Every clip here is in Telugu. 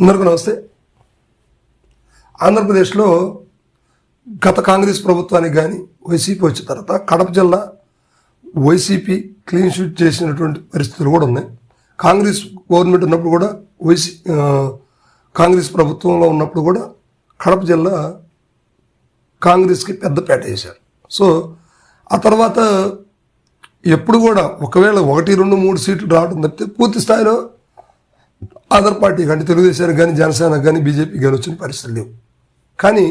అందరికీ నమస్తే. ఆంధ్రప్రదేశ్లో గత కాంగ్రెస్ ప్రభుత్వానికి కానీ వైసీపీ వచ్చిన తర్వాత కడప జిల్లా వైసీపీ క్లీన్ షీట్ చేసినటువంటి పరిస్థితులు కూడా ఉన్నాయి. కాంగ్రెస్ గవర్నమెంట్ ఉన్నప్పుడు కూడా కాంగ్రెస్ ప్రభుత్వంలో ఉన్నప్పుడు కూడా కడప జిల్లా కాంగ్రెస్కి పెద్దపేట వేశారు. సో ఆ తర్వాత ఎప్పుడు కూడా ఒకవేళ 1, 2, 3 సీట్లు రావడం తప్పితే పూర్తి స్థాయిలో అదర్ పార్టీ కానీ తెలుగుదేశానికి కానీ జనసేనకు కానీ బీజేపీకి కానీ వచ్చిన పరిస్థితులు లేవు. కానీ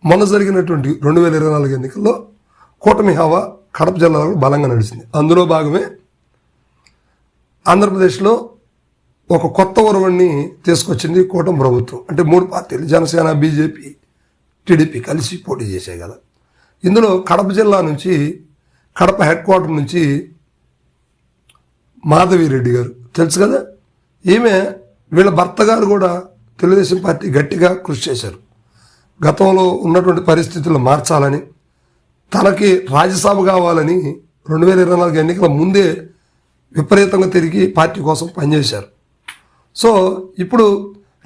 మొన్న జరిగినటువంటి 2024 ఎన్నికల్లో కూటమి హవా కడప జిల్లాలో బలంగా నడిచింది. అందులో భాగమే ఆంధ్రప్రదేశ్లో ఒక కొత్త ఒరవడిని తీసుకొచ్చింది కూటమి ప్రభుత్వం. అంటే 3 పార్టీలు జనసేన, బీజేపీ, టీడీపీ కలిసి పోటీ చేసే కదా. ఇందులో కడప జిల్లా నుంచి, కడప హెడ్ క్వార్టర్ నుంచి మాధవిరెడ్డి గారు తెలుసు కదా. ఈమె వీళ్ళ భర్త గారు కూడా తెలుగుదేశం పార్టీ గట్టిగా కృషి చేశారు. గతంలో ఉన్నటువంటి పరిస్థితులు మార్చాలని, తనకి రాజ్యసభ కావాలని 2024 ఎన్నికల ముందే విపరీతంగా తిరిగి పార్టీ కోసం పనిచేశారు. సో ఇప్పుడు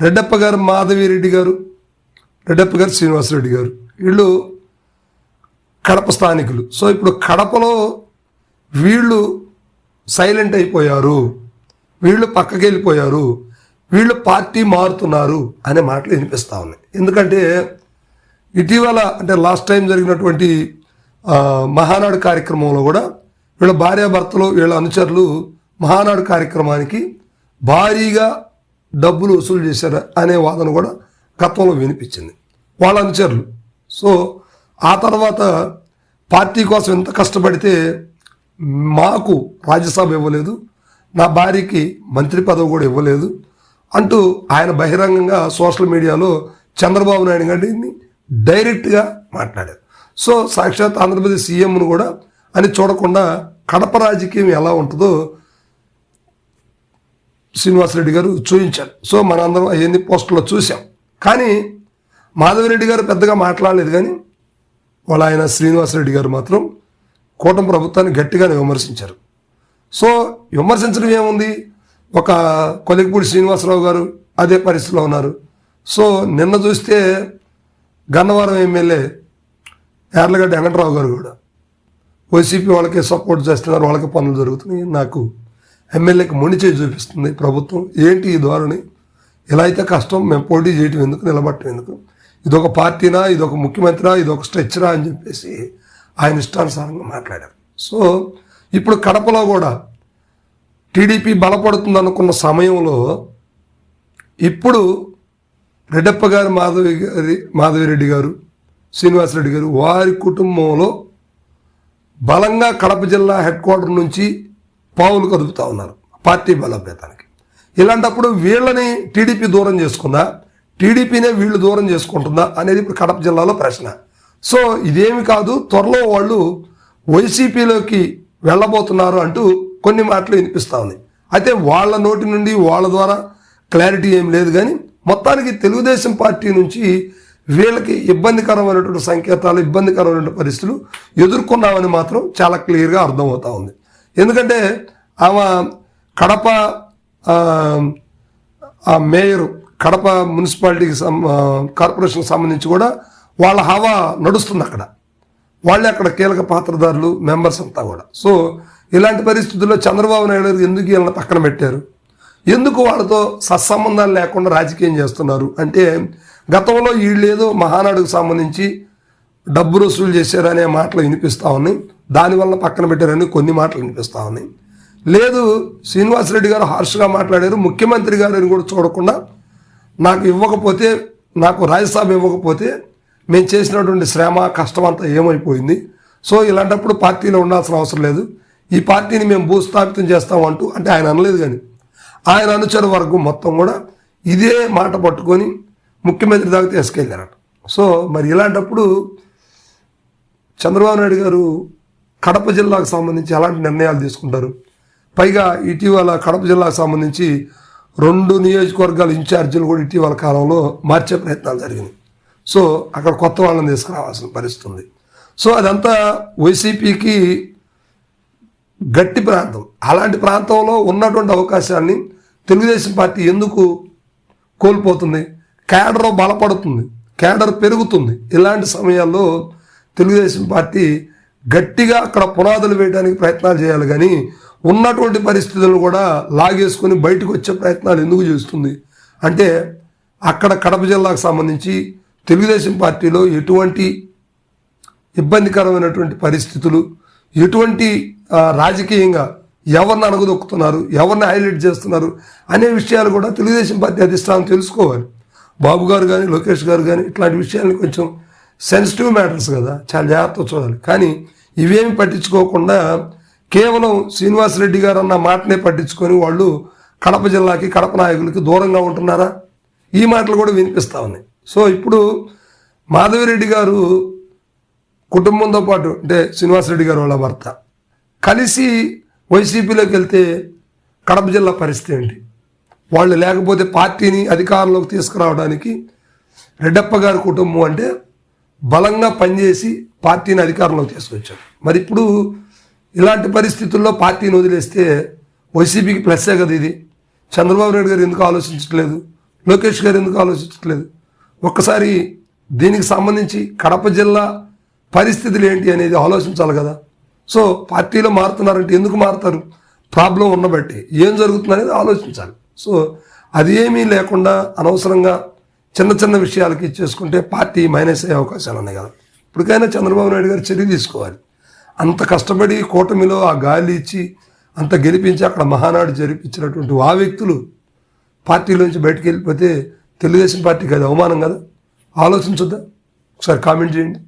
రెడ్డప్ప గారు మాధవిరెడ్డి గారు, రెడ్డప్ప గారు శ్రీనివాసరెడ్డి గారు వీళ్ళు కడప స్థానికులు. సో ఇప్పుడు కడపలో వీళ్ళు సైలెంట్ అయిపోయారు, వీళ్ళు పక్కకి వెళ్ళిపోయారు, వీళ్ళు పార్టీ మారుతున్నారు అనే మాటలు వినిపిస్తూ ఉన్నాయి. ఎందుకంటే ఇటీవల అంటే లాస్ట్ టైం జరిగినటువంటి మహానాడు కార్యక్రమంలో కూడా వీళ్ళ భార్యాభర్తలు, వీళ్ళ అనుచరులు మహానాడు కార్యక్రమానికి భారీగా డబ్బులు వసూలు చేశారు అనే వాదన కూడా గతంలో వినిపించింది వాళ్ళ అనుచరులు. సో ఆ తర్వాత పార్టీ కోసం ఎంత కష్టపడితే మాకు రాజ్యసభ ఇవ్వలేదు, నా భార్యకి మంత్రి పదవి కూడా ఇవ్వలేదు అంటూ ఆయన బహిరంగంగా సోషల్ మీడియాలో చంద్రబాబు నాయుడు గారిని డైరెక్ట్గా మాట్లాడారు. సో సాక్షాత్ ఆంధ్రప్రదేశ్ సీఎంను కూడా అని చూడకుండా కడప రాజకీయం ఎలా ఉంటుందో శ్రీనివాసరెడ్డి గారు చూపించారు. సో మనందరం అవన్నీ పోస్టుల్లో చూసాం. కానీ మాధవిరెడ్డి గారు పెద్దగా మాట్లాడలేదు. కానీ వాళ్ళ ఆయన శ్రీనివాసరెడ్డి గారు మాత్రం కూటమి ప్రభుత్వాన్ని గట్టిగానే విమర్శించారు. సో విమర్శించడం ఏముంది, ఒక కొలికపూడి శ్రీనివాసరావు గారు అదే పరిస్థితిలో ఉన్నారు. సో నిన్న చూస్తే గన్నవరం ఎమ్మెల్యే యార్లగడ్డ వెంకటరావు గారు కూడా వైసీపీ వాళ్ళకే సపోర్ట్ చేస్తున్నారు, వాళ్ళకే పనులు జరుగుతున్నాయి, నాకు ఎమ్మెల్యేకి మొండిచేయి చూపిస్తుంది ప్రభుత్వం, ఏంటి ఈ ధోరణి, ఇలా అయితే కష్టం, మేము పోటీ చేయటం ఎందుకు, నిలబట్టడం ఎందుకు, ఇదొక పార్టీనా, ఇదొక ముఖ్యమంత్రినా, ఇదొక స్ట్రెచ్చరా అని చెప్పేసి ఆయన ఇష్టానుసారంగా మాట్లాడారు. సో ఇప్పుడు కడపలో కూడా టీడీపీ బలపడుతుంది అనుకున్న సమయంలో ఇప్పుడు రెడ్డప్ప గారు, మాధవిరెడ్డి గారు, శ్రీనివాసరెడ్డి గారు వారి కుటుంబంలో బలంగా కడప జిల్లా హెడ్ క్వార్టర్ నుంచి పావులు కదుపుతూ ఉన్నారు పార్టీ బలోపేతానికి. ఇలాంటప్పుడు వీళ్ళని టీడీపీ దూరం చేసుకుందా, టీడీపీనే వీళ్ళు దూరం చేసుకుంటుందా అనేది ఇప్పుడు కడప జిల్లాలో ప్రశ్న. సో ఇదేమి కాదు, త్వరలో వాళ్ళు వైసీపీలోకి వెళ్ళబోతున్నారు అంటూ కొన్ని మాటలు వినిపిస్తూ ఉంది. అయితే వాళ్ళ నోటి నుండి వాళ్ళ ద్వారా క్లారిటీ ఏం లేదు. కానీ మొత్తానికి తెలుగుదేశం పార్టీ నుంచి వీళ్ళకి ఇబ్బందికరమైనటువంటి సంకేతాలు, ఇబ్బందికరమైన పరిస్థితులు ఎదుర్కొన్నామని మాత్రం చాలా క్లియర్గా అర్థమవుతూ ఉంది. ఎందుకంటే ఆమె కడప మేయరు, కడప మున్సిపాలిటీకి కార్పొరేషన్కి సంబంధించి కూడా వాళ్ళ హవా నడుస్తుంది అక్కడ. వాళ్ళే అక్కడ కీలక పాత్రధారులు, మెంబర్స్ అంతా కూడా. సో ఇలాంటి పరిస్థితుల్లో చంద్రబాబు నాయుడు గారు ఎందుకు వీళ్ళని పక్కన పెట్టారు, ఎందుకు వాళ్ళతో సత్సంబంధాలు లేకుండా రాజకీయం చేస్తున్నారు అంటే, గతంలో వీళ్ళేదో మహానాడుకు సంబంధించి డబ్బు వసూలు చేశారనే మాటలు వినిపిస్తూ ఉన్నాయి, దానివల్ల పక్కన పెట్టారని కొన్ని మాటలు వినిపిస్తూ ఉన్నాయి. లేదు శ్రీనివాసరెడ్డి గారు హార్ష్గా మాట్లాడారు, ముఖ్యమంత్రి గారిని కూడా చూడకుండా నాకు ఇవ్వకపోతే, నాకు రాజ్యసభ ఇవ్వకపోతే మేము చేసినటువంటి శ్రమ కష్టం అంతా ఏమైపోయింది, సో ఇలాంటప్పుడు పార్టీలో ఉండాల్సిన అవసరం లేదు, ఈ పార్టీని మేము భూస్థాపితం చేస్తామంటూ అంటే ఆయన అనలేదు. కానీ ఆయన అనుచర వర్గం మొత్తం కూడా ఇదే మాట పట్టుకొని ముఖ్యమంత్రి దాకా తీసుకెళ్ళారట. సో మరి ఇలాంటప్పుడు చంద్రబాబు నాయుడు గారు కడప జిల్లాకు సంబంధించి ఎలాంటి నిర్ణయాలు తీసుకుంటారు? పైగా ఇటీవల కడప జిల్లాకు సంబంధించి 2 నియోజకవర్గాల ఇన్ఛార్జీలు కూడా ఇటీవల కాలంలో మార్చే ప్రయత్నాలు జరిగినాయి. సో అక్కడ కొత్త వాళ్ళని తీసుకురావాల్సిన పరిస్థితి ఉంది. సో అదంతా వైసీపీకి గట్టి ప్రాంతం. అలాంటి ప్రాంతంలో ఉన్నటువంటి అవకాశాన్ని తెలుగుదేశం పార్టీ ఎందుకు కోల్పోతుంది, క్యాడర్ బలపడుతుంది, క్యాడర్ పెరుగుతుంది. ఇలాంటి సమయాల్లో తెలుగుదేశం పార్టీ గట్టిగా అక్కడ పునాదులు వేయడానికి ప్రయత్నాలు చేయాలి, కానీ ఉన్నటువంటి పరిస్థితులను కూడా లాగేసుకొని బయటకు వచ్చే ప్రయత్నాలు ఎందుకు చేస్తుంది అంటే, అక్కడ కడప జిల్లాకు సంబంధించి తెలుగుదేశం పార్టీలో ఎటువంటి ఇబ్బందికరమైనటువంటి పరిస్థితులు, ఎటువంటి రాజకీయంగా ఎవరిని అణగదొక్కుతున్నారు, ఎవరిని హైలైట్ చేస్తున్నారు అనే విషయాలు కూడా తెలుగుదేశం పార్టీ అధిష్టానం తెలుసుకోవాలి. బాబు గారు కానీ లోకేష్ గారు కానీ ఇట్లాంటి విషయాన్ని కొంచెం సెన్సిటివ్ మ్యాటర్స్ కదా, చాలా జాగ్రత్తగా చూడాలి. కానీ ఇవేమి పట్టించుకోకుండా కేవలం శ్రీనివాసరెడ్డి గారు అన్న మాటనే పట్టించుకొని వాళ్ళు కడప జిల్లాకి, కడప నాయకులకి దూరంగా ఉంటున్నారా, ఈ మాటలు కూడా వినిపిస్తూ ఉన్నాయి. సో ఇప్పుడు మాధవిరెడ్డి గారు కుటుంబంతో పాటు అంటే శ్రీనివాసరెడ్డి గారు వాళ్ళ భర్త కలిసి వైసీపీలోకి వెళ్తే కడప జిల్లా పరిస్థితి ఏంటి? వాళ్ళు లేకపోతే పార్టీని అధికారంలోకి తీసుకురావడానికి రెడ్డప్ప గారి కుటుంబం అంటే బలంగా పనిచేసి పార్టీని అధికారంలోకి తీసుకొచ్చారు. మరి ఇప్పుడు ఇలాంటి పరిస్థితుల్లో పార్టీని వదిలేస్తే వైసీపీకి ప్లస్సే కదా ఇది. చంద్రబాబు నాయుడు గారు ఎందుకు ఆలోచించట్లేదు, లోకేష్ గారు ఎందుకు ఆలోచించట్లేదు? ఒక్కసారి దీనికి సంబంధించి కడప జిల్లా పరిస్థితులు ఏంటి అనేది ఆలోచించాలి కదా. సో పార్టీలో మారుతున్నారంటే ఎందుకు మారుతారు? ప్రాబ్లం ఉన్నబట్టి ఏం జరుగుతుంది అనేది ఆలోచించాలి. సో అది ఏమీ లేకుండా అనవసరంగా చిన్న చిన్న విషయాలకి ఇచ్చేసుకుంటే పార్టీ మైనస్ అయ్యే అవకాశాలు ఉన్నాయి కదా. ఇప్పటికైనా చంద్రబాబు నాయుడు గారు చర్య తీసుకోవాలి. అంత కష్టపడి కూటమిలో ఆ గాలి ఇచ్చి అంత గెలిపించి అక్కడ మహానాడు జరిపించినటువంటి ఆ వ్యక్తులు పార్టీలోంచి బయటకు వెళ్ళిపోతే తెలుగుదేశం పార్టీకి అది అవమానం కదా. ఆలోచించొద్దా? ఒకసారి కామెంట్ చేయండి.